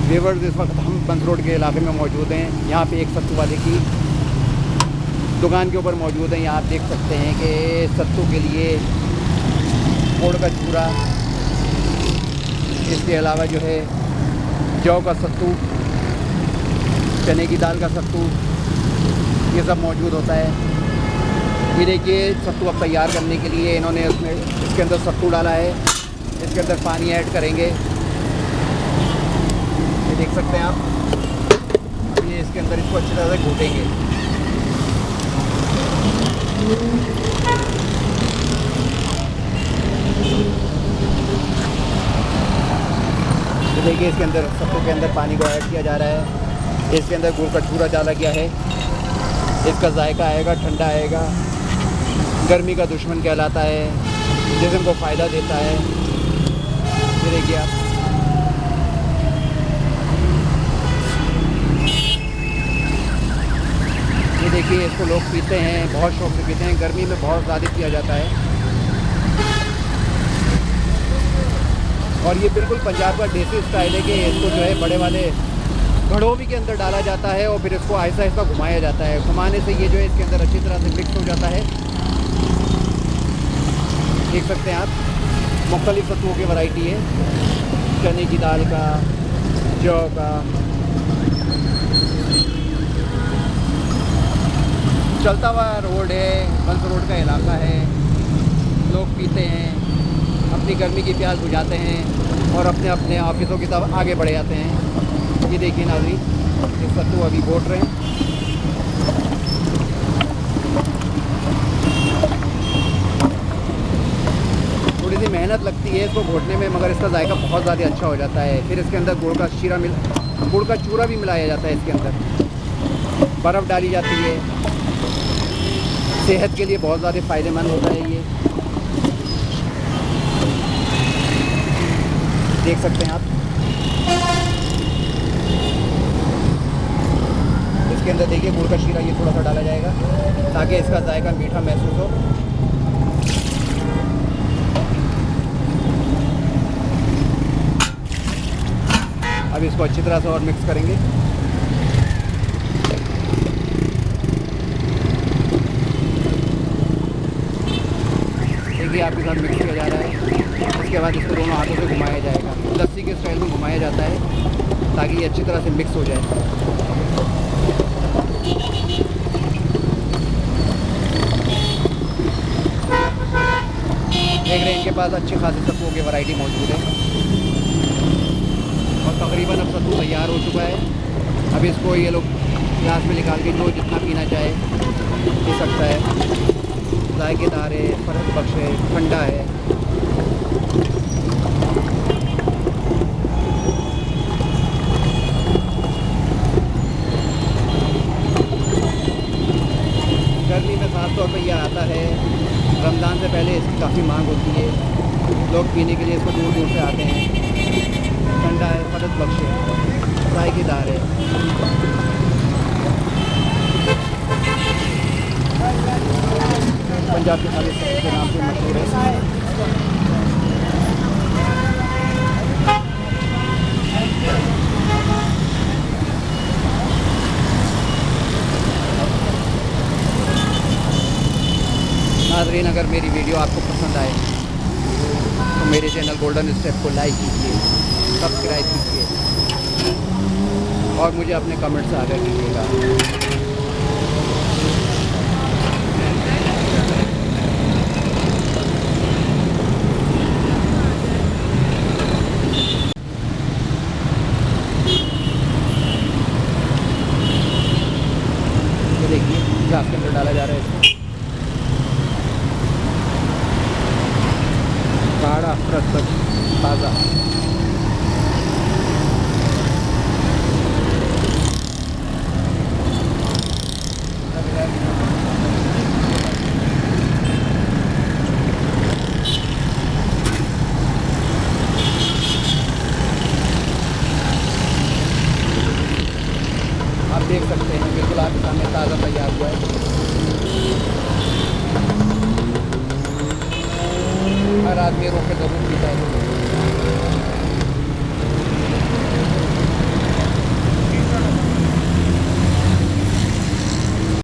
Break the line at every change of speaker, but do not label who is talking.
Viewers, इस वक्त हम बंस रोड के इलाके में मौजूद हैं। यहाँ पे एक सत्तू वाले की दुकान के ऊपर मौजूद हैं। यहाँ आप देख सकते हैं कि सत्तू के लिए गुड़ का चूरा, इसके अलावा जो है जौ का सत्तू, चने की दाल का सत्तू, ये सब मौजूद होता है। ये देखिए सत्तू अब तैयार करने के लिए इन्होंने इसके अंदर सत्तू डाला है। इसके अंदर पानी ऐड करेंगे, ये देख सकते हैं आप। अब ये इसके अंदर इसको अच्छी तरह से घोटेंगे। तो देखिए इसके अंदर सत्तू के अंदर पानी को ऐड किया जा रहा है। इसके अंदर गुड़ का चूरा डाला गया है। इसका जायका आएगा, ठंडा आएगा, गर्मी का दुश्मन कहलाता है, जिस्म को फ़ायदा देता है। ये देखिए आप, ये देखिए इसको लोग पीते हैं, बहुत शौक से पीते हैं। गर्मी में बहुत ज़्यादा पिया जाता है और ये बिल्कुल पंजाब का देसी स्टाइल है कि इसको जो है बड़े वाले घड़ोवी के अंदर डाला जाता है और फिर इसको आहिस्ता आहिस्ता घुमाया जाता है। घुमाने से ये जो है इसके अंदर अच्छी तरह से मिक्स हो जाता है। देख सकते हैं आप, मुख्तलिफ सत्तुओं की वैरायटी है, चने की दाल का, जौ का। चलता हुआ रोड है, बंस रोड का इलाका है। लोग पीते हैं, अपनी गर्मी की प्यास बुझाते हैं और अपने अपने ऑफिसों की तरफ आगे बढ़ जाते हैं। ये देखिए नाज़रीन, ये सत्तू अभी घोट रहे हैं। थोड़ी सी मेहनत लगती है इसको घोटने में, मगर इसका जायका बहुत ज़्यादा अच्छा हो जाता है। फिर इसके अंदर गुड़ का चूरा भी मिलाया जाता है। इसके अंदर बर्फ़ डाली जाती है। सेहत के लिए बहुत ज़्यादा फ़ायदेमंद होता है ये। देख सकते हैं आप, इसके अंदर देखिए गुड़ का शीरा ये थोड़ा सा डाला जाएगा ताकि इसका जायका मीठा महसूस हो। अब इसको अच्छी तरह से और मिक्स करेंगे। देखिए आपके साथ मिक्स किया जा रहा है। इसके बाद इसको दोनों हाथों से घुमाया जाएगा। लस्सी के स्टाइल में घुमाया जाता है ताकि ये अच्छी तरह से मिक्स हो जाए। देख रहे हैं इनके पास अच्छी खासी सत्तुओं की वैरायटी मौजूद है और तकरीबन अब सत्तू तैयार हो चुका है। अब इसको ये लोग गिलास में निकाल के जो जितना पीना चाहे पी सकता है। जायकेदार है, फ़र्क बख्श है, ठंडा है। गर्मी में ख़ास तौर पर यह आता है, रमज़ान से पहले इसकी काफ़ी मांग होती है। लोग पीने के लिए इसको दूर दूर से आते हैं। ठंडा है, फ़र्क बख्श है, जायकेदार है। पंजाब के खाली के नाम से मशहूर है। नाज़रीन, अगर मेरी वीडियो आपको पसंद आए तो मेरे चैनल गोल्डन स्टेप को लाइक कीजिए, सब्सक्राइब कीजिए और मुझे अपने कमेंट से आगाह कीजिएगा। देखिए ग्लास के अंदर डाला जा रहा है इसको। गाढ़ा, फ्रेश, ताज़ा। आप देख सकते हैं बिल्कुल आपके सामने ताज़ा तैयार हुआ है। हर आदमी रोके ज़रूर पीता है।